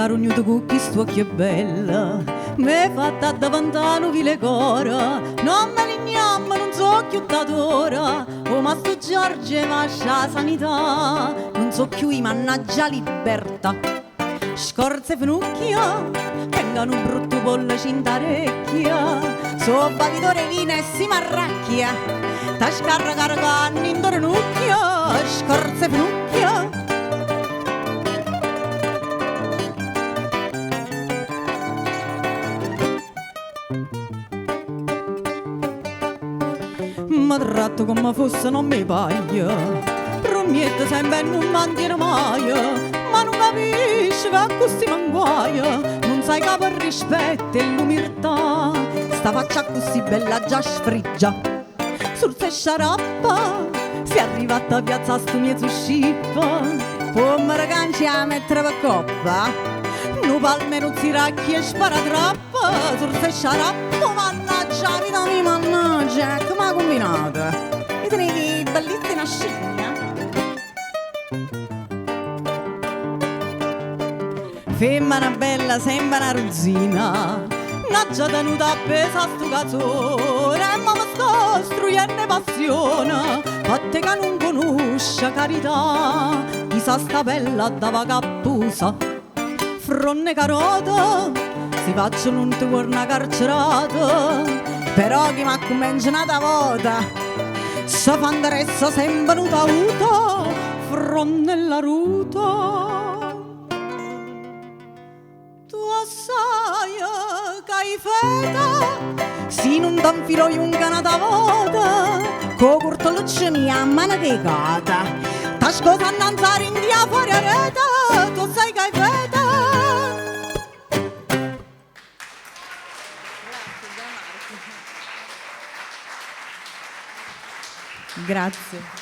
rugnuto con chi sto che è bella, m'è fatta davanti nuvile cora, non me l'ignamma, non so più d'ora, oh ma sto Giorgio mascia sanità, non so più i mannaggia libertà, scorze finocchia, vengano un brutto pollo cintarecchia, so bavitore vino e si marracchia, ta scarra caricando in dorenucchia, scorze finocchia. Mi tratto come fosse non mi paglia, prometto sempre non mantiene mai, ma non capisci che così manguaia, non sai che per rispetto e l'umiltà, sta faccia così bella già sfriggia, sul se sciarappa, si è arrivata a piazza sto mezzo scippa, come ragazzi a mettere per coppa, non palme non si racchi e sparatrappa, sul se sciarappa, mannaggia, vita mi mannaggia, come ha combinato? Mi tenevi bellissima sciglia. Femmina bella sembra una ruzzina, una già tenuta appesa a sto cazzone, ma mi sto struendo passione, fatte che non conosce carità, chissà sta bella da cappusa, fronne carota, si facciano un torna carcerata, però chi m'ha convenzionata vota, si fa interessa sempre venuta avuta, fronne nella ruta. Che hai feta, se non t'infilo io un canata vota, co curtoluccia mia a mano che cata, ta scosa annanzare in dia fuori a rete, tu sai che hai feta. Grazie.